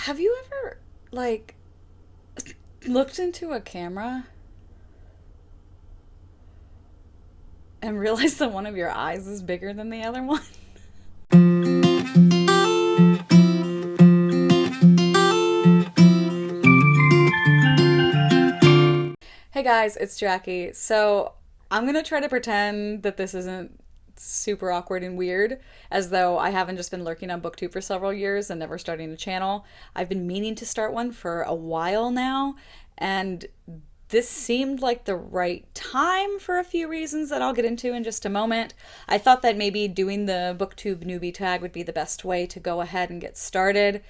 Have you ever, like, looked into a camera and realized that one of your eyes is bigger than the other one? Hey guys, it's Jackie. So I'm gonna try to pretend that this isn't super awkward and weird, as though I haven't just been lurking on Booktube for several years and never starting a channel. I've been meaning to start one for a while now, and this seemed like the right time for a few reasons that I'll get into in just a moment. I thought that maybe doing the Booktube Newbie Tag would be the best way to go ahead and get started,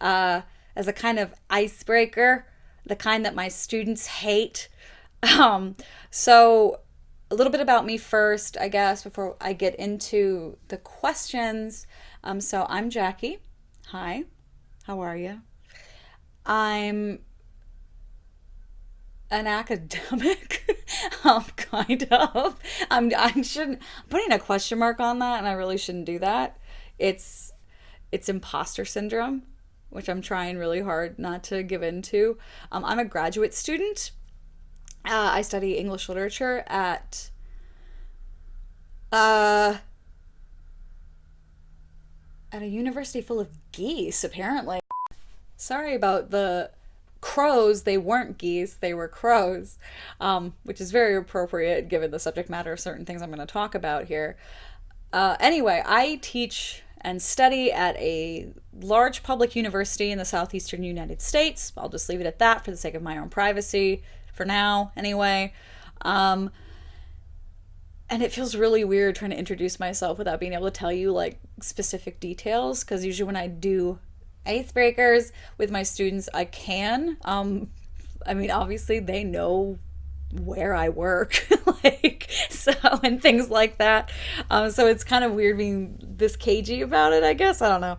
as a kind of icebreaker, the kind that my students hate. Um, so a little bit about me first, I guess, before I get into the questions. So I'm Jackie. Hi, how are you? I'm an academic, kind of. I shouldn't. I'm putting a question mark on that, and I really shouldn't do that. It's it's imposter syndrome, which I'm trying really hard not to give into. I'm a graduate student. I study English literature uh, at a university full of geese, apparently. Sorry about the crows. They weren't geese, they were crows, which is very appropriate given the subject matter of certain things I'm going to talk about here. Anyway, I teach and study at a large public university in the southeastern United States. I'll just leave it at that for the sake of my own privacy, for now, anyway. Um, and it feels really weird trying to introduce myself without being able to tell you like specific details, because usually when I do icebreakers with my students, I can. I mean, obviously they know where I work, like, so, and things like that. So it's kind of weird being this cagey about it, I guess. I don't know.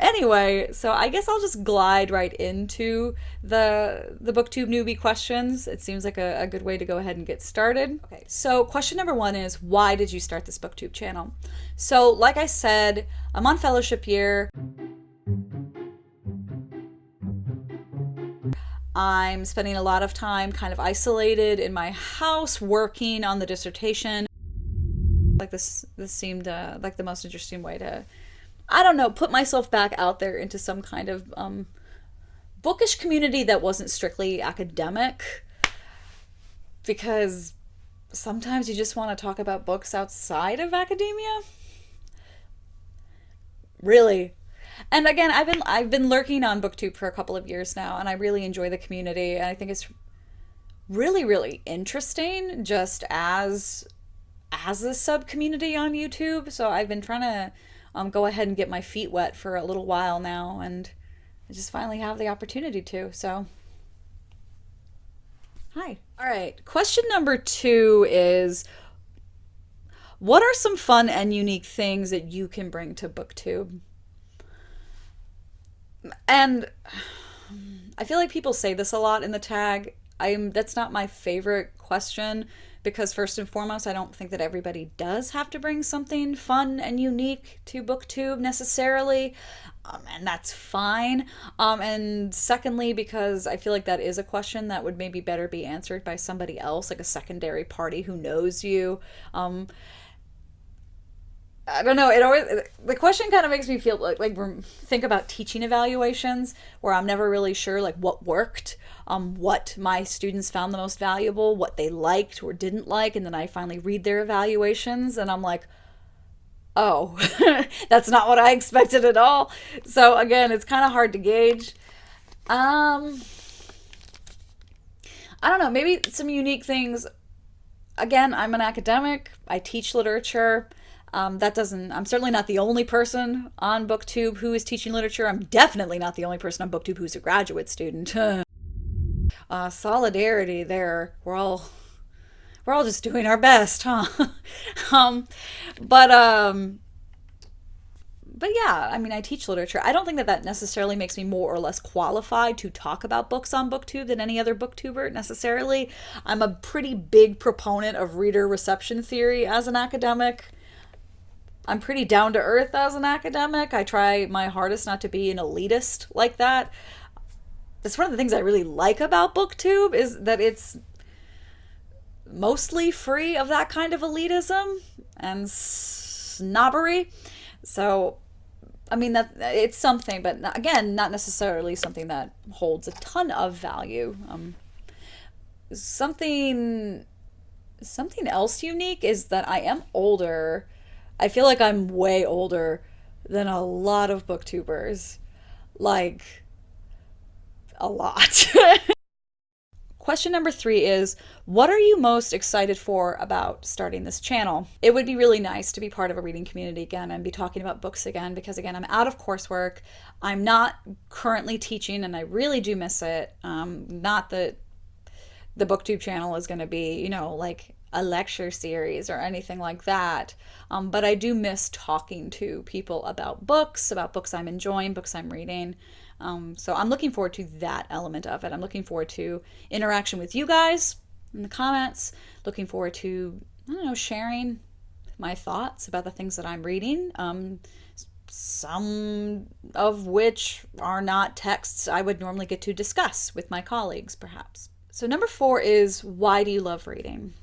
Anyway, so I guess I'll just glide right into the BookTube newbie questions. It seems like a good way to go ahead and get started. Okay, so question number one is, why did you start this BookTube channel? So, like I said, I'm on fellowship year. I'm spending a lot of time kind of isolated in my house working on the dissertation. Like this seemed like the most interesting way to, I don't know, put myself back out there into some kind of bookish community that wasn't strictly academic, because sometimes you just want to talk about books outside of academia. Really. And again, I've been lurking on BookTube for a couple of years now, and I really enjoy the community. And I think it's really, really interesting just as a sub community on YouTube. So I've been trying to go ahead and get my feet wet for a little while now, and I just finally have the opportunity to. So, hi. All right. Question number two is, what are some fun and unique things that you can bring to BookTube? And I feel like people say this a lot in the tag. That's not my favorite question, because first and foremost, I don't think that everybody does have to bring something fun and unique to BookTube necessarily, and that's fine. And secondly, because I feel like that is a question that would maybe better be answered by somebody else, like a secondary party who knows you. I don't know. It always, the question kind of makes me feel like think about teaching evaluations, where I'm never really sure like what worked, what my students found the most valuable, what they liked or didn't like, and then I finally read their evaluations and I'm like, oh, that's not what I expected at all. So again, it's kind of hard to gauge. Um, I don't know. Maybe some unique things. Again, I'm an academic. I teach literature. That doesn't, I'm certainly not the only person on BookTube who is teaching literature. I'm definitely not the only person on BookTube who's a graduate student. Solidarity there. We're all just doing our best, huh? um, but, um, but yeah, I mean, I teach literature. I don't think that that necessarily makes me more or less qualified to talk about books on BookTube than any other booktuber necessarily. I'm a pretty big proponent of reader reception theory as an academic. I'm pretty down to earth as an academic. I try my hardest not to be an elitist like that. That's one of the things I really like about Booktube, is that it's mostly free of that kind of elitism and snobbery. So, I mean, that it's something, but again, not necessarily something that holds a ton of value. Something else unique is that I am older. I feel like I'm way older than a lot of booktubers. Like, a lot. Question number 3 is, what are you most excited for about starting this channel? It would be really nice to be part of a reading community again and be talking about books again, because again, I'm out of coursework. I'm not currently teaching and I really do miss it. Not that the Booktube channel is going to be, you know, like a lecture series or anything like that. But I do miss talking to people about books I'm enjoying, books I'm reading. So I'm looking forward to that element of it. I'm looking forward to interaction with you guys in the comments, looking forward to, I don't know, sharing my thoughts about the things that I'm reading. Some of which are not texts I would normally get to discuss with my colleagues, perhaps. So number 4 is, why do you love reading?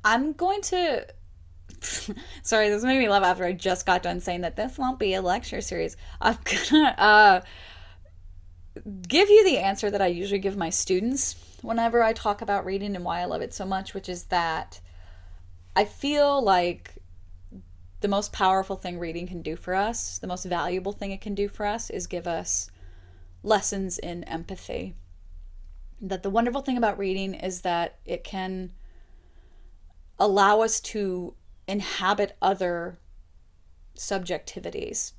I'm going to sorry, this made me laugh after I just got done saying that this won't be a lecture series. I'm gonna give you the answer that I usually give my students whenever I talk about reading and why I love it so much, which is that I feel like the most powerful thing reading can do for us, the most valuable thing it can do for us, is give us lessons in empathy. That the wonderful thing about reading is that it can allow us to inhabit other subjectivities.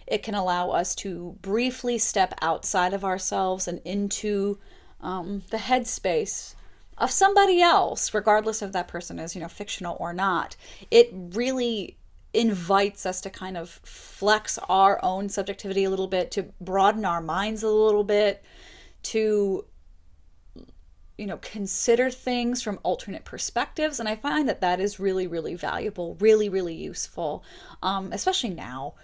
It can allow us to briefly step outside of ourselves and into the headspace of somebody else, regardless if that person is, you know, fictional or not. It really invites us to kind of flex our own subjectivity a little bit, to broaden our minds a little bit, to, you know, consider things from alternate perspectives. And I find that that is really, really valuable, really, really useful, especially now.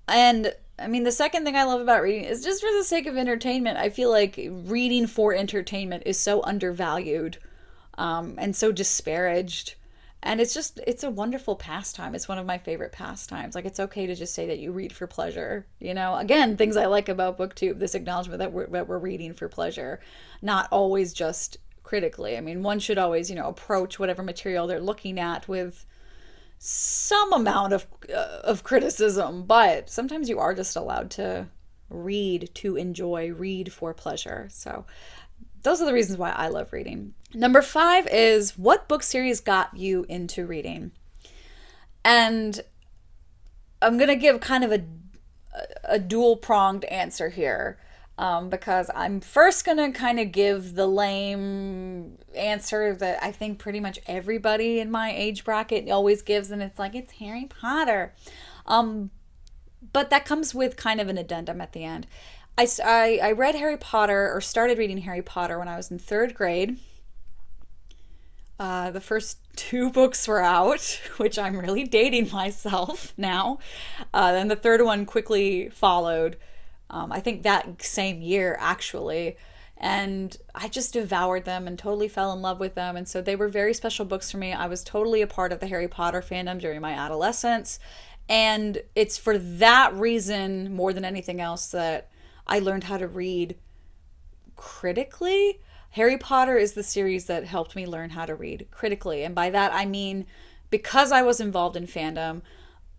And I mean, the second thing I love about reading is just for the sake of entertainment. I feel like reading for entertainment is so undervalued, and so disparaged. And it's a wonderful pastime. It's one of my favorite pastimes. Like, it's okay to just say that you read for pleasure. You know, again, things I like about Booktube, this acknowledgement that we're reading for pleasure, not always just critically. I mean, one should always, you know, approach whatever material they're looking at with some amount of criticism, but sometimes you are just allowed to read to enjoy, read for pleasure. So those are the reasons why I love reading. Number 5 is, what book series got you into reading? And I'm going to give kind of a dual-pronged answer here, because I'm first going to kind of give the lame answer that I think pretty much everybody in my age bracket always gives, and it's like, it's Harry Potter. But that comes with kind of an addendum at the end. I read Harry Potter, or started reading Harry Potter, when I was in 3rd grade. The first 2 books were out, which I'm really dating myself now. Then the 3rd one quickly followed. I think that same year, actually. And I just devoured them and totally fell in love with them. And so they were very special books for me. I was totally a part of the Harry Potter fandom during my adolescence. And it's for that reason, more than anything else, that I learned how to read critically. Harry Potter is the series that helped me learn how to read critically. And by that, I mean, because I was involved in fandom,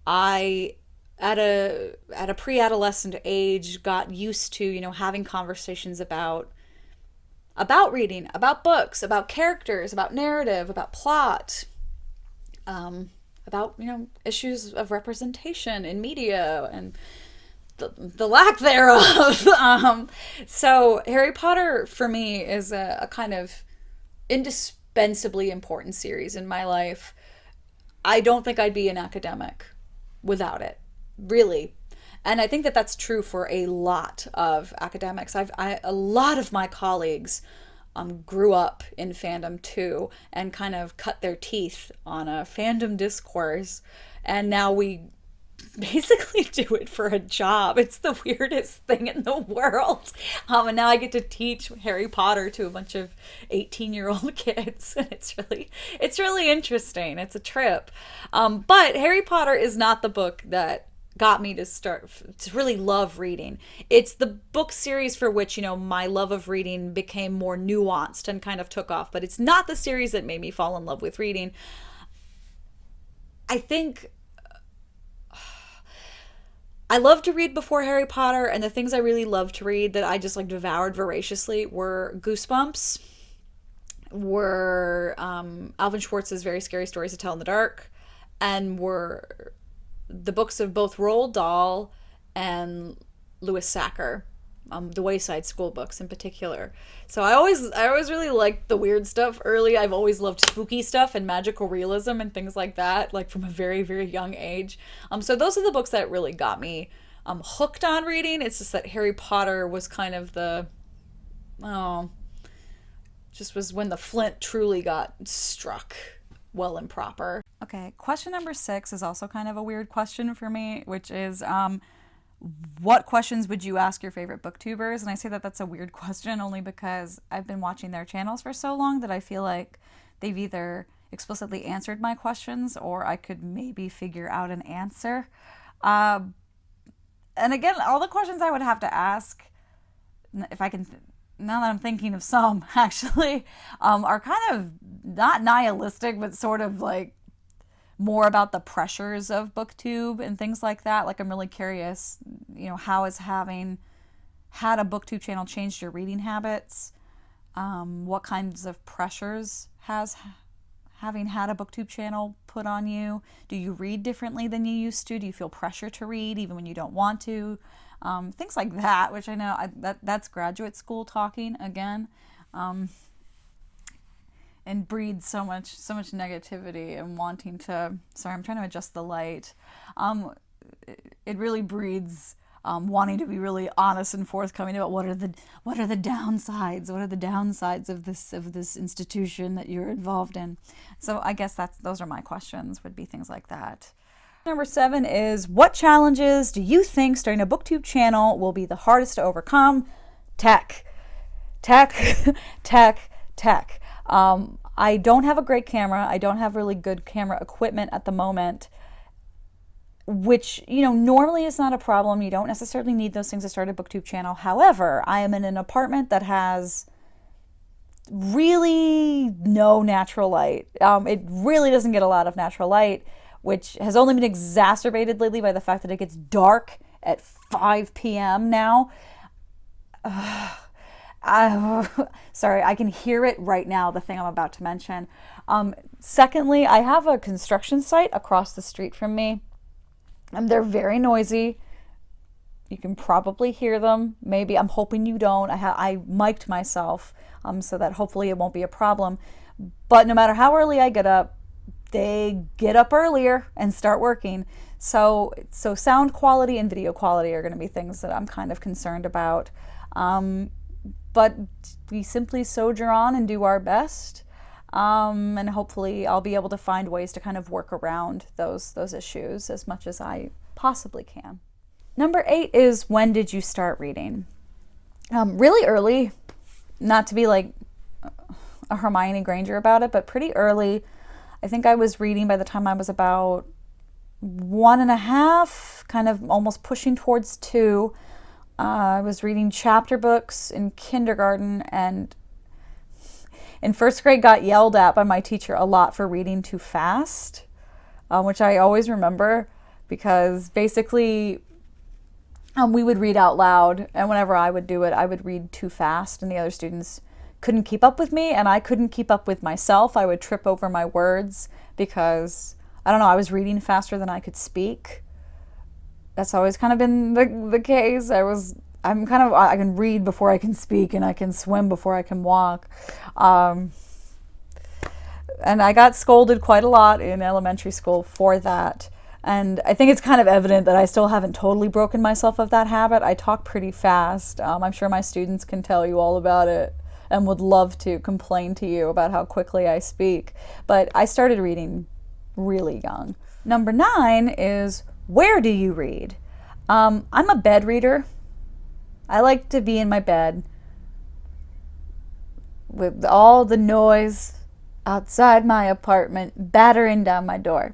I, at a pre-adolescent age, got used to, you know, having conversations about reading, about books, about characters, about narrative, about plot, about, you know, issues of representation in media and the lack thereof. So Harry Potter for me is a kind of indispensably important series in my life. I don't think I'd be an academic without it, really. And I think that that's true for a lot of academics. A lot of my colleagues grew up in fandom too and kind of cut their teeth on a fandom discourse. And now we basically do it for a job. It's the weirdest thing in the world. And now I get to teach Harry Potter to a bunch of 18-year-old kids, and it's really interesting. It's a trip. But Harry Potter is not the book that got me to really love reading. It's the book series for which, my love of reading became more nuanced and kind of took off, but it's not the series that made me fall in love with reading. I think I loved to read before Harry Potter, and the things I really loved to read that I just devoured voraciously were Goosebumps, were Alvin Schwartz's Very Scary Stories to Tell in the Dark, and were the books of both Roald Dahl and Louis Sachar, the Wayside School books in particular. So I always really liked the weird stuff early. I've always loved spooky stuff and magical realism and things like that, from a very, very young age. So those are the books that really got me hooked on reading. It's just that Harry Potter was kind of just was when the flint truly got struck well and proper. Okay, question number 6 is also kind of a weird question for me, which is what questions would you ask your favorite booktubers? And I say that that's a weird question only because I've been watching their channels for so long that I feel like they've either explicitly answered my questions or I could maybe figure out an answer. And again, all the questions I would have to ask, if I can, now that I'm thinking of some actually, are kind of not nihilistic, but sort of more about the pressures of booktube and things like that. I'm really curious, how has having had a booktube channel changed your reading habits? What kinds of pressures has having had a booktube channel put on you? Do you read differently than you used to? Do you feel pressure to read even when you don't want to? Things like that, which I know that's graduate school talking again. And breeds so much negativity and wanting to. Sorry, I'm trying to adjust the light. It really breeds wanting to be really honest and forthcoming about what are the downsides. What are the downsides of this institution that you're involved in? So I guess those are my questions. Would be things like that. Number 7 is, what challenges do you think starting a booktube channel will be the hardest to overcome? Tech. I don't have a great camera. I don't have really good camera equipment at the moment, which, normally is not a problem. You don't necessarily need those things to start a booktube channel. However, I am in an apartment that has really no natural light. It really doesn't get a lot of natural light, which has only been exacerbated lately by the fact that it gets dark at 5 p.m. now. Sorry, I can hear it right now, the thing I'm about to mention. Secondly, I have a construction site across the street from me. They're very noisy. You can probably hear them. Maybe, I'm hoping you don't. I mic'd myself so that hopefully it won't be a problem. But no matter how early I get up, they get up earlier and start working. So sound quality and video quality are going to be things that I'm kind of concerned about. But we simply soldier on and do our best. And hopefully I'll be able to find ways to kind of work around those issues as much as I possibly can. Number 8 is, when did you start reading? Really early, not to be like a Hermione Granger about it, but pretty early. I think I was reading by the time I was about 1.5, kind of almost pushing towards 2. I was reading chapter books in kindergarten, and in first grade got yelled at by my teacher a lot for reading too fast, which I always remember because basically we would read out loud, and whenever I would do it, I would read too fast, and the other students couldn't keep up with me, and I couldn't keep up with myself. I would trip over my words because, I don't know, I was reading faster than I could speak. That's always kind of been the case. I can read before I can speak, and I can swim before I can walk. And I got scolded quite a lot in elementary school for that. And I think it's kind of evident that I still haven't totally broken myself of that habit. I talk pretty fast. I'm sure my students can tell you all about it. and would love to complain to you about how quickly I speak. But I started reading really young. Number 9 is, where do you read? I'm a bed reader. I like to be in my bed with all the noise outside my apartment battering down my door.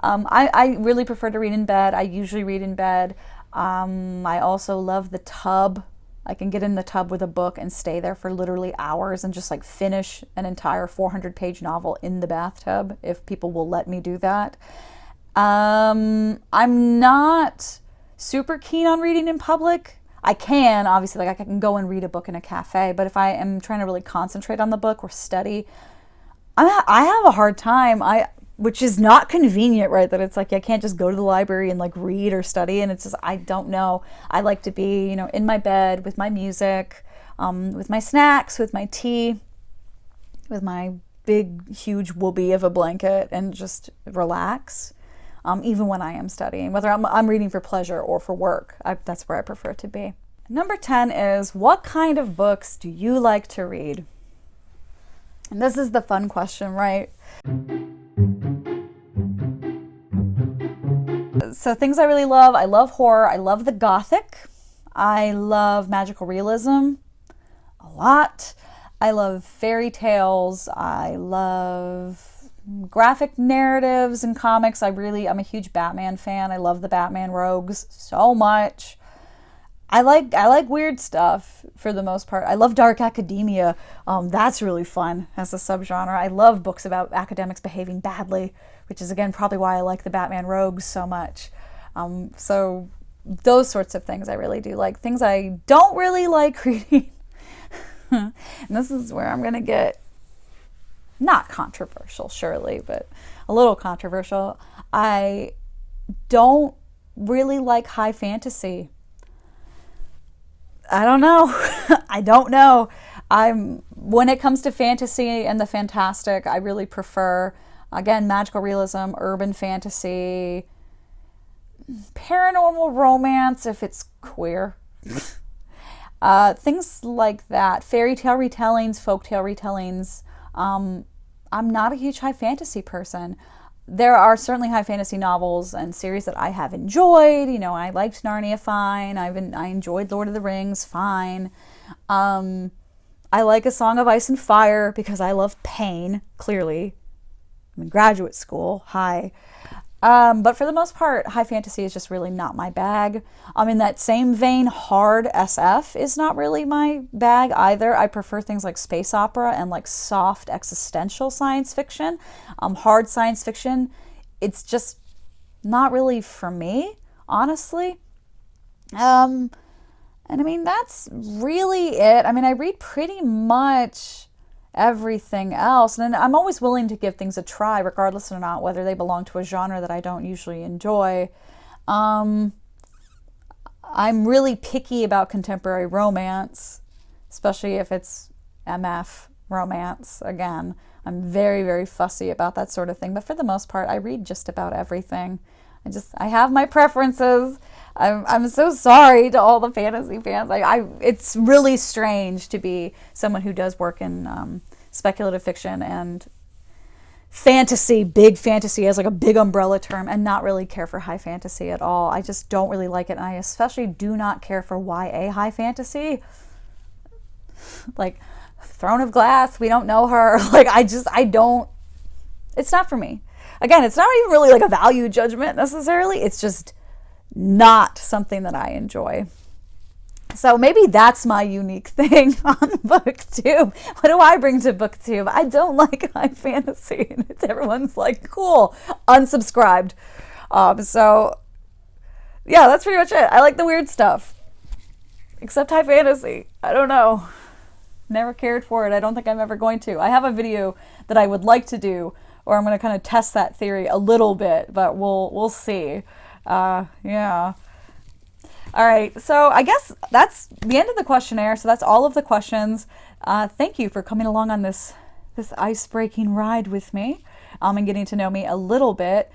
I really prefer to read in bed. I usually read in bed. I also love the tub. I can get in the tub with a book and stay there for literally hours and just like finish an entire 400-page novel in the bathtub, if people will let me do that. I'm not super keen on reading in public. I can, obviously, like I can go and read a book in a cafe, but if I am trying to really concentrate on the book or study, I have a hard time, which is not convenient, right? That it's like I can't just go to the library and like read or study, and it's just, I don't know. I like to be, in my bed with my music, with my snacks, with my tea, with my big, huge whoopee of a blanket, and just relax. Even when I am studying, whether I'm reading for pleasure or for work, that's where I prefer to be. Number 10 is, what kind of books do you like to read? And this is the fun question, right? So things I really love, I love horror, I love the gothic, I love magical realism a lot, I love fairy tales, I love graphic narratives and comics. I'm a huge Batman fan. I love the Batman rogues so much. I like weird stuff for the most part. I love dark academia. That's really fun as a subgenre. I love books about academics behaving badly, which is again probably why I like the Batman rogues so much. So those sorts of things I really do like. Things I don't really like reading. And this is where I'm gonna get not controversial, surely, but a little controversial. I don't really like high fantasy. I don't know. I don't know. When it comes to fantasy and the fantastic, I really prefer, again, magical realism, urban fantasy, paranormal romance if it's queer. Things like that. Fairy tale retellings, folktale retellings. I'm not a huge high fantasy person. There are certainly high fantasy novels and series that I have enjoyed. I liked Narnia fine. I enjoyed Lord of the Rings fine. I like A Song of Ice and Fire because I love pain, clearly. I'm in graduate school. Hi. But for the most part, high fantasy is just really not my bag. In that same vein, hard SF is not really my bag either. I prefer things like space opera and like soft existential science fiction. Hard science fiction, it's just not really for me, honestly. And that's really it. I read pretty much everything else, and I'm always willing to give things a try, regardless or not whether they belong to a genre that I don't usually enjoy. I'm really picky about contemporary romance, especially if it's MF romance. Again, I'm very, very fussy about that sort of thing, but for the most part, I read just about everything. I have my preferences. I'm so sorry to all the fantasy fans. It's really strange to be someone who does work in speculative fiction and fantasy, big fantasy as like a big umbrella term, and not really care for high fantasy at all. I just don't really like it, and I especially do not care for YA high fantasy. Like Throne of Glass, we don't know her. It's not for me. Again, it's not even really like a value judgment necessarily. It's just not something that I enjoy. So maybe that's my unique thing on Booktube. What do I bring to Booktube? I don't like high fantasy. And everyone's like, cool, unsubscribed. So yeah, that's pretty much it. I like the weird stuff. Except high fantasy. I don't know. Never cared for it. I don't think I'm ever going to. I have a video that I would like to do, or I'm going to kind of test that theory a little bit, but we'll see. Yeah. All right, so I guess that's the end of the questionnaire. So that's all of the questions. Thank you for coming along on this ice-breaking ride with me, and getting to know me a little bit.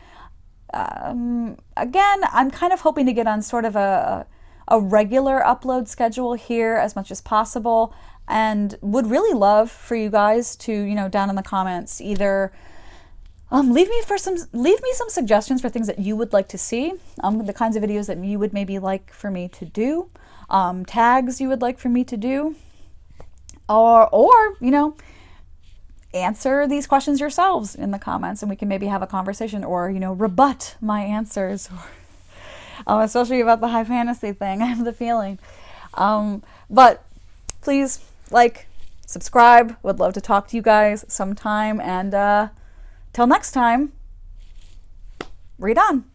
Again, I'm kind of hoping to get on sort of a a regular upload schedule here as much as possible, and would really love for you guys to, you know, down in the comments, either leave me some suggestions for things that you would like to see, the kinds of videos that you would maybe like for me to do, tags you would like for me to do, or you know, answer these questions yourselves in the comments and we can maybe have a conversation, or, you know, rebut my answers, or especially about the high fantasy thing. I have the feeling. But please like, subscribe. Would love to talk to you guys sometime, and till next time, read on.